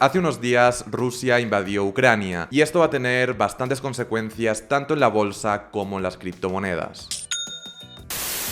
Hace unos días Rusia invadió Ucrania y esto va a tener bastantes consecuencias tanto en la bolsa como en las criptomonedas.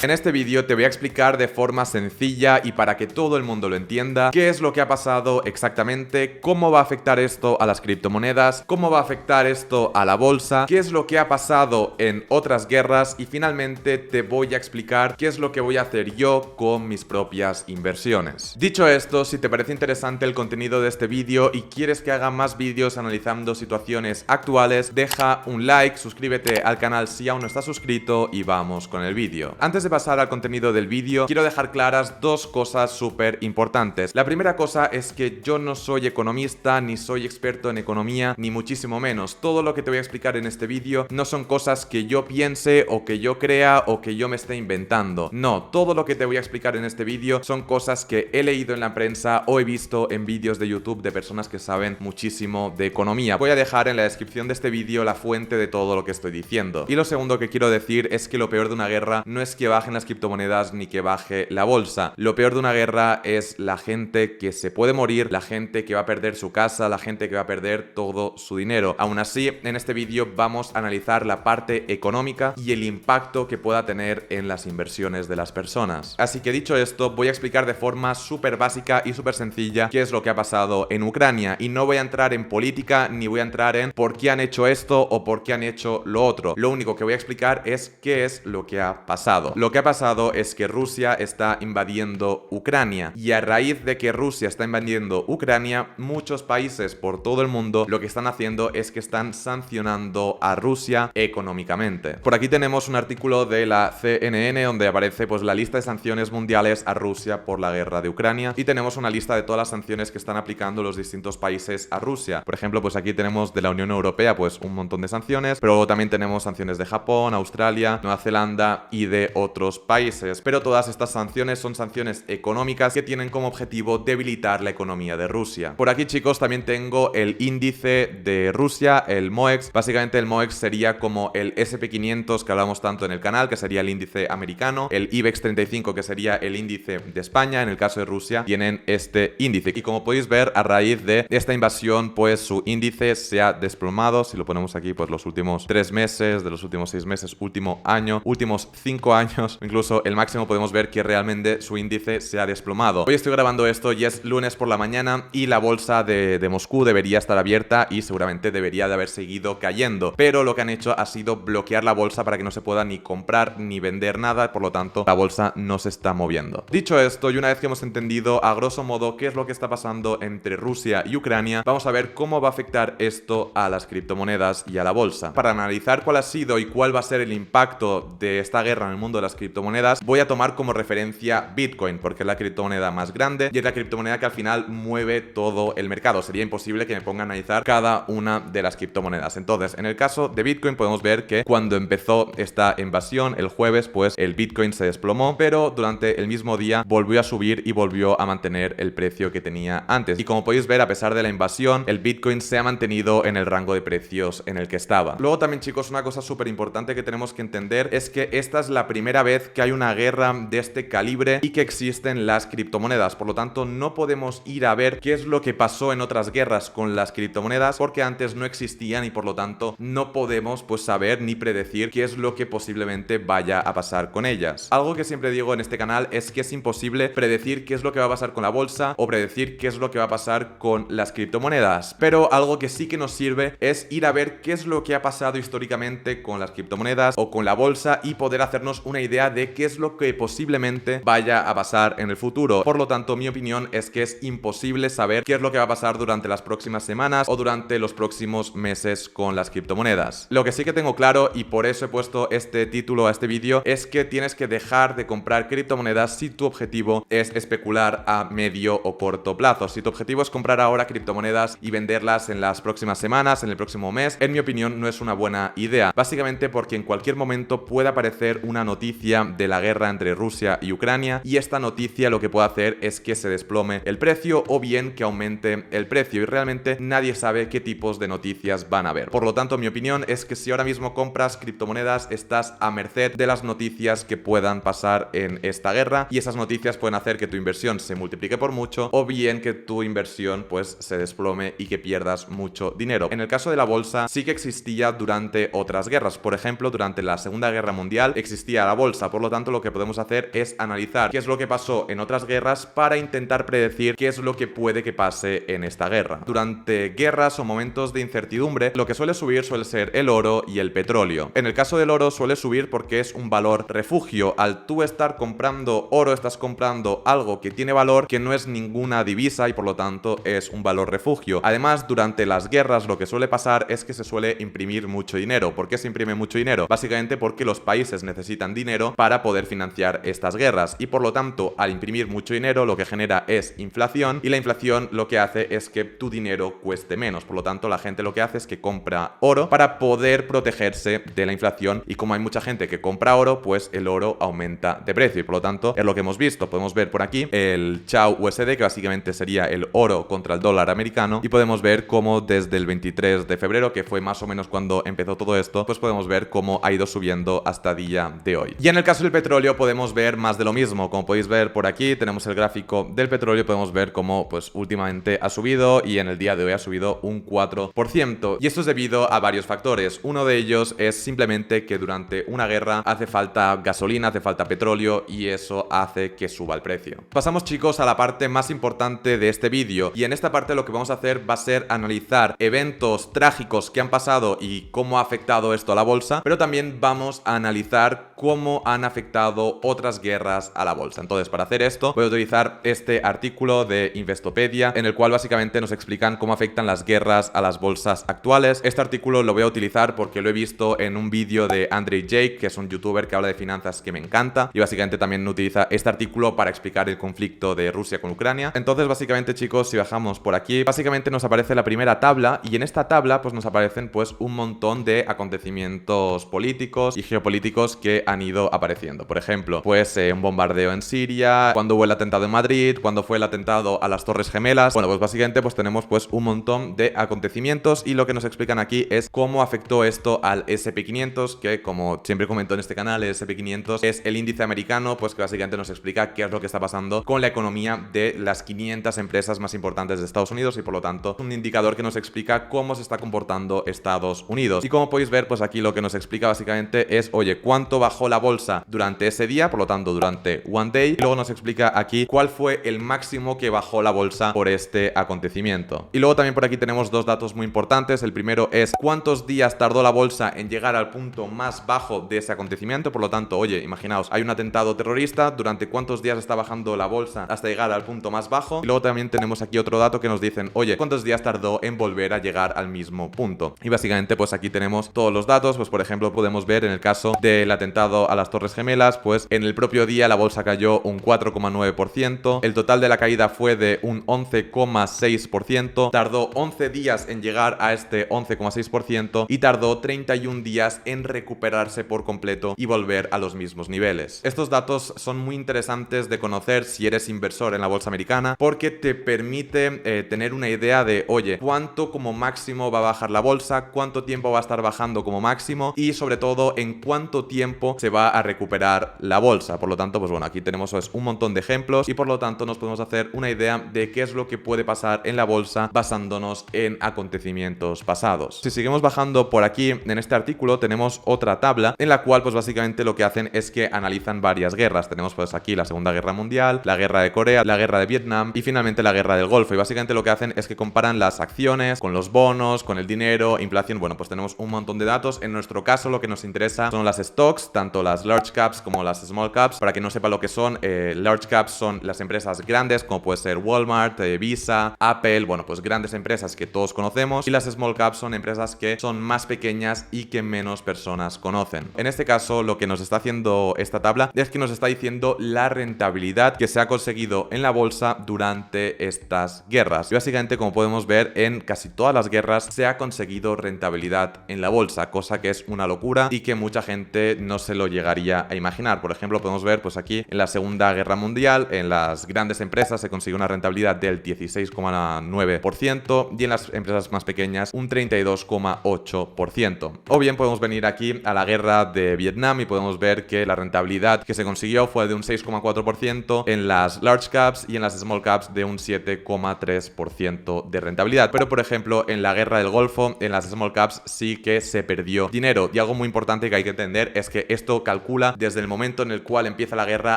En este vídeo te voy a explicar de forma sencilla y para que todo el mundo lo entienda qué es lo que ha pasado exactamente, cómo va a afectar esto a las criptomonedas, cómo va a afectar esto a la bolsa, qué es lo que ha pasado en otras guerras y finalmente te voy a explicar qué es lo que voy a hacer yo con mis propias inversiones. Dicho esto, si te parece interesante el contenido de este vídeo y quieres que haga más vídeos analizando situaciones actuales, deja un like, suscríbete al canal si aún no estás suscrito y vamos con el vídeo. Antes de pasar al contenido del vídeo, quiero dejar claras dos cosas súper importantes. La primera cosa es que yo no soy economista, ni soy experto en economía, ni muchísimo menos. Todo lo que te voy a explicar en este vídeo no son cosas que yo piense o que yo crea o que yo me esté inventando. No, todo lo que te voy a explicar en este vídeo son cosas que he leído en la prensa o he visto en vídeos de YouTube de personas que saben muchísimo de economía. Voy a dejar en la descripción de este vídeo la fuente de todo lo que estoy diciendo. Y lo segundo que quiero decir es que lo peor de una guerra no es que bajen las criptomonedas ni que baje la bolsa. Lo peor de una guerra es la gente que se puede morir, la gente que va a perder su casa, la gente que va a perder todo su dinero. Aún así, en este vídeo vamos a analizar la parte económica y el impacto que pueda tener en las inversiones de las personas. Así que dicho esto, voy a explicar de forma súper básica y súper sencilla qué es lo que ha pasado en Ucrania y no voy a entrar en política ni voy a entrar en por qué han hecho esto o por qué han hecho lo otro. Lo único que voy a explicar es qué es lo que ha pasado. Lo que ha pasado es que Rusia está invadiendo Ucrania y a raíz de que Rusia está invadiendo Ucrania, muchos países por todo el mundo lo que están haciendo es que están sancionando a Rusia económicamente. Por aquí tenemos un artículo de la CNN donde aparece pues la lista de sanciones mundiales a Rusia por la guerra de Ucrania y tenemos una lista de todas las sanciones que están aplicando los distintos países a Rusia. Por ejemplo, pues aquí tenemos de la Unión Europea pues un montón de sanciones, pero luego también tenemos sanciones de Japón, Australia, Nueva Zelanda y de otros países, pero todas estas sanciones son sanciones económicas que tienen como objetivo debilitar la economía de Rusia. Por aquí, chicos, también tengo el índice de Rusia, el MOEX. Básicamente el MOEX sería como el SP500 que hablamos tanto en el canal, que sería el índice americano, el IBEX 35 que sería el índice de España. En el caso de Rusia tienen este índice y como podéis ver, a raíz de esta invasión pues su índice se ha desplomado. Si lo ponemos aquí, pues los últimos 3 meses, de los últimos 6 meses, último año, últimos 5 años, incluso el máximo podemos ver que realmente su índice se ha desplomado. Hoy estoy grabando esto y es lunes por la mañana y la bolsa de Moscú debería estar abierta y seguramente debería de haber seguido cayendo, pero lo que han hecho ha sido bloquear la bolsa para que no se pueda ni comprar ni vender nada, por lo tanto la bolsa no se está moviendo. Dicho esto, y una vez que hemos entendido a grosso modo qué es lo que está pasando entre Rusia y Ucrania, vamos a ver cómo va a afectar esto a las criptomonedas y a la bolsa. Para analizar cuál ha sido y cuál va a ser el impacto de esta guerra en el mundo de las criptomonedas, voy a tomar como referencia Bitcoin, porque es la criptomoneda más grande y es la criptomoneda que al final mueve todo el mercado. Sería imposible que me ponga a analizar cada una de las criptomonedas. Entonces, en el caso de Bitcoin podemos ver que cuando empezó esta invasión, el jueves, pues el Bitcoin se desplomó, pero durante el mismo día volvió a subir y volvió a mantener el precio que tenía antes. Y como podéis ver, a pesar de la invasión, el Bitcoin se ha mantenido en el rango de precios en el que estaba. Luego también, chicos, una cosa súper importante que tenemos que entender es que esta es la primera vez que hay una guerra de este calibre y que existen las criptomonedas. Por lo tanto, no podemos ir a ver qué es lo que pasó en otras guerras con las criptomonedas porque antes no existían y por lo tanto no podemos pues saber ni predecir qué es lo que posiblemente vaya a pasar con ellas. Algo que siempre digo en este canal es que es imposible predecir qué es lo que va a pasar con la bolsa o predecir qué es lo que va a pasar con las criptomonedas, pero algo que sí que nos sirve es ir a ver qué es lo que ha pasado históricamente con las criptomonedas o con la bolsa y poder hacernos una idea de qué es lo que posiblemente vaya a pasar en el futuro. Por lo tanto, mi opinión es que es imposible saber qué es lo que va a pasar durante las próximas semanas o durante los próximos meses con las criptomonedas. Lo que sí que tengo claro, y por eso he puesto este título a este vídeo, es que tienes que dejar de comprar criptomonedas si tu objetivo es especular a medio o corto plazo. Si tu objetivo es comprar ahora criptomonedas y venderlas en las próximas semanas, en el próximo mes, en mi opinión no es una buena idea. Básicamente porque en cualquier momento puede aparecer una noticia noticia de la guerra entre Rusia y Ucrania, y esta noticia lo que puede hacer es que se desplome el precio o bien que aumente el precio, y realmente nadie sabe qué tipos de noticias van a haber. Por lo tanto, mi opinión es que si ahora mismo compras criptomonedas, estás a merced de las noticias que puedan pasar en esta guerra, y esas noticias pueden hacer que tu inversión se multiplique por mucho o bien que tu inversión pues se desplome y que pierdas mucho dinero. En el caso de la bolsa sí que existía durante otras guerras. Por ejemplo, durante la Segunda Guerra Mundial existía la bolsa. Por lo tanto, lo que podemos hacer es analizar qué es lo que pasó en otras guerras para intentar predecir qué es lo que puede que pase en esta guerra. Durante guerras o momentos de incertidumbre, lo que suele subir suele ser el oro y el petróleo. En el caso del oro suele subir porque es un valor refugio. Al tú estar comprando oro, estás comprando algo que tiene valor, que no es ninguna divisa y por lo tanto es un valor refugio. Además, durante las guerras lo que suele pasar es que se suele imprimir mucho dinero. ¿Por qué se imprime mucho dinero? Básicamente porque los países necesitan dinero para poder financiar estas guerras, y por lo tanto, al imprimir mucho dinero lo que genera es inflación, y la inflación lo que hace es que tu dinero cueste menos. Por lo tanto, la gente lo que hace es que compra oro para poder protegerse de la inflación, y como hay mucha gente que compra oro, pues el oro aumenta de precio, y por lo tanto es lo que hemos visto. Podemos ver por aquí el CHF USD, que básicamente sería el oro contra el dólar americano, y podemos ver cómo desde el 23 de febrero, que fue más o menos cuando empezó todo esto, pues podemos ver cómo ha ido subiendo hasta día de hoy. Y en el caso del petróleo podemos ver más de lo mismo. Como podéis ver por aquí tenemos el gráfico del petróleo, podemos ver cómo pues últimamente ha subido, y en el día de hoy ha subido un 4%, y esto es debido a varios factores. Uno de ellos es simplemente que durante una guerra hace falta gasolina, hace falta petróleo, y eso hace que suba el precio. Pasamos, chicos, a la parte más importante de este vídeo, y en esta parte lo que vamos a hacer va a ser analizar eventos trágicos que han pasado y cómo ha afectado esto a la bolsa, pero también vamos a analizar cómo han afectado otras guerras a la bolsa. Entonces, para hacer esto voy a utilizar este artículo de Investopedia, en el cual básicamente nos explican cómo afectan las guerras a las bolsas actuales. Este artículo lo voy a utilizar porque lo he visto en un vídeo de Andrei Jake, que es un youtuber que habla de finanzas que me encanta, y básicamente también utiliza este artículo para explicar el conflicto de Rusia con Ucrania. Entonces, básicamente, chicos, si bajamos por aquí, básicamente nos aparece la primera tabla, y en esta tabla pues nos aparecen pues un montón de acontecimientos políticos y geopolíticos que han ido apareciendo. Por ejemplo, pues un bombardeo en Siria, cuando hubo el atentado en Madrid, cuando fue el atentado a las Torres Gemelas. Bueno, pues básicamente pues tenemos pues un montón de acontecimientos, y lo que nos explican aquí es cómo afectó esto al S&P 500, que como siempre comento en este canal, el S&P 500 es el índice americano, pues que básicamente nos explica qué es lo que está pasando con la economía de las 500 empresas más importantes de Estados Unidos, y por lo tanto un indicador que nos explica cómo se está comportando Estados Unidos. Y como podéis ver, pues aquí lo que nos explica básicamente es, oye, cuánto bajó la bolsa durante ese día, por lo tanto durante one day, y luego nos explica aquí cuál fue el máximo que bajó la bolsa por este acontecimiento. Y luego también por aquí tenemos dos datos muy importantes. El primero es cuántos días tardó la bolsa en llegar al punto más bajo de ese acontecimiento. Por lo tanto, oye, imaginaos, hay un atentado terrorista, durante cuántos días está bajando la bolsa hasta llegar al punto más bajo. Y luego también tenemos aquí otro dato que nos dicen, oye, cuántos días tardó en volver a llegar al mismo punto. Y básicamente pues aquí tenemos todos los datos. Pues por ejemplo podemos ver en el caso del atentado a las Torres Gemelas, pues en el propio día la bolsa cayó un 4,9%, el total de la caída fue de un 11,6%, tardó 11 días en llegar a este 11,6% y tardó 31 días en recuperarse por completo y volver a los mismos niveles. Estos datos son muy interesantes de conocer si eres inversor en la bolsa americana, porque te permite tener una idea de, oye, cuánto como máximo va a bajar la bolsa, cuánto tiempo va a estar bajando como máximo, y sobre todo en cuánto tiempo se va a recuperar la bolsa. Por lo tanto, pues bueno, aquí tenemos pues, un montón de ejemplos, y por lo tanto nos podemos hacer una idea de qué es lo que puede pasar en la bolsa basándonos en acontecimientos pasados. Si seguimos bajando por aquí en este artículo tenemos otra tabla en la cual pues básicamente lo que hacen es que analizan varias guerras. Tenemos pues aquí la Segunda Guerra Mundial, la guerra de Corea, la guerra de Vietnam y finalmente la guerra del Golfo, y básicamente lo que hacen es que comparan las acciones con los bonos, con el dinero, inflación. Bueno, pues tenemos un montón de datos. En nuestro caso lo que nos interesa son las stocks, tanto las large caps como las small caps. Para que no sepa lo que son, large caps son las empresas grandes como puede ser Walmart, Visa, Apple, bueno, pues grandes empresas que todos conocemos, y las small caps son empresas que son más pequeñas y que menos personas conocen. En este caso lo que nos está haciendo esta tabla es que nos está diciendo la rentabilidad que se ha conseguido en la bolsa durante estas guerras, y básicamente como podemos ver en casi todas las guerras se ha conseguido rentabilidad en la bolsa, cosa que es una locura y que mucha gente no se lo llega llegaría a imaginar. Por ejemplo, podemos ver pues aquí en la Segunda Guerra Mundial, en las grandes empresas se consiguió una rentabilidad del 16,9% y en las empresas más pequeñas un 32,8%. O bien podemos venir aquí a la guerra de Vietnam y podemos ver que la rentabilidad que se consiguió fue de un 6,4% en las large caps y en las small caps de un 7,3% de rentabilidad. Pero por ejemplo en la guerra del Golfo, en las small caps sí que se perdió dinero. Y algo muy importante que hay que entender es que esto calcula desde el momento en el cual empieza la guerra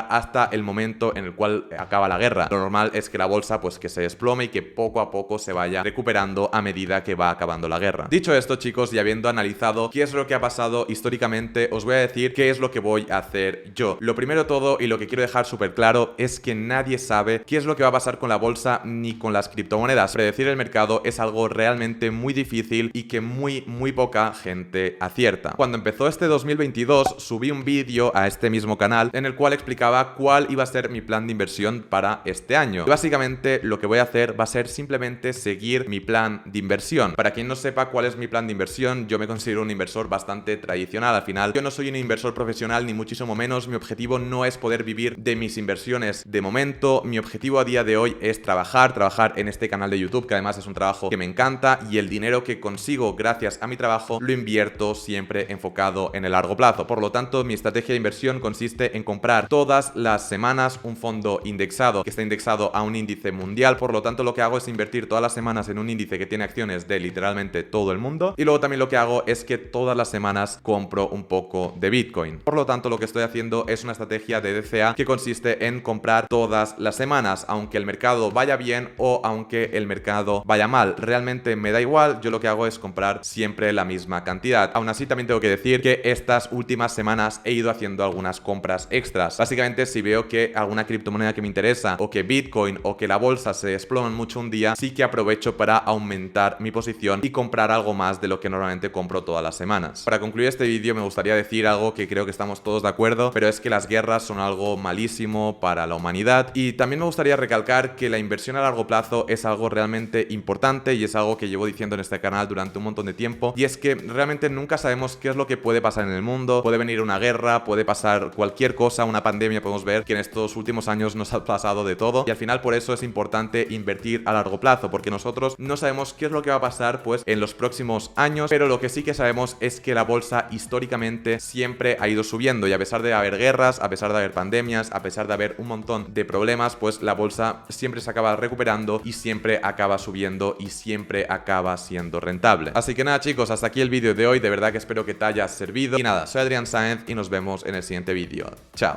hasta el momento en el cual acaba la guerra. Lo normal es que la bolsa pues que se desplome y que poco a poco se vaya recuperando a medida que va acabando la guerra. Dicho esto, chicos, y habiendo analizado qué es lo que ha pasado históricamente, os voy a decir qué es lo que voy a hacer yo. Lo primero de todo, y lo que quiero dejar súper claro, es que nadie sabe qué es lo que va a pasar con la bolsa ni con las criptomonedas. Predecir el mercado es algo realmente muy difícil y que muy poca gente acierta. Cuando empezó este 2022 subí un vídeo a este mismo canal en el cual explicaba cuál iba a ser mi plan de inversión para este año. Y básicamente lo que voy a hacer va a ser simplemente seguir mi plan de inversión. Para quien no sepa cuál es mi plan de inversión, yo me considero un inversor bastante tradicional. Al final yo no soy un inversor profesional ni muchísimo menos. Mi objetivo no es poder vivir de mis inversiones de momento. Mi objetivo a día de hoy es trabajar en este canal de YouTube, que además es un trabajo que me encanta, y el dinero que consigo gracias a mi trabajo lo invierto siempre enfocado en el largo plazo. Por lo tanto, mi estrategia de inversión consiste en comprar todas las semanas un fondo indexado que está indexado a un índice mundial. Por lo tanto, lo que hago es invertir todas las semanas en un índice que tiene acciones de literalmente todo el mundo. Y luego también lo que hago es que todas las semanas compro un poco de Bitcoin. Por lo tanto, lo que estoy haciendo es una estrategia de DCA que consiste en comprar todas las semanas, aunque el mercado vaya bien o aunque el mercado vaya mal. Realmente me da igual, yo lo que hago es comprar siempre la misma cantidad. Aún así, también tengo que decir que estas últimas semanas he ido haciendo algunas compras extras. Básicamente, si veo que alguna criptomoneda que me interesa, o que Bitcoin o que la bolsa se desploman mucho un día, sí que aprovecho para aumentar mi posición y comprar algo más de lo que normalmente compro todas las semanas. Para concluir este vídeo me gustaría decir algo que creo que estamos todos de acuerdo, pero es que las guerras son algo malísimo para la humanidad, y también me gustaría recalcar que la inversión a largo plazo es algo realmente importante y es algo que llevo diciendo en este canal durante un montón de tiempo, y es que realmente nunca sabemos qué es lo que puede pasar en el mundo. Puede venir una guerra, puede pasar cualquier cosa, una pandemia. Podemos ver que en estos últimos años nos ha pasado de todo, y al final por eso es importante invertir a largo plazo, porque nosotros no sabemos qué es lo que va a pasar pues en los próximos años, pero lo que sí que sabemos es que la bolsa históricamente siempre ha ido subiendo, y a pesar de haber guerras, a pesar de haber pandemias, a pesar de haber un montón de problemas, pues la bolsa siempre se acaba recuperando y siempre acaba subiendo y siempre acaba siendo rentable. Así que nada, chicos, hasta aquí el vídeo de hoy. De verdad que espero que te haya servido, y nada, soy Adrián Sáenz y nos vemos en el siguiente vídeo. Chao.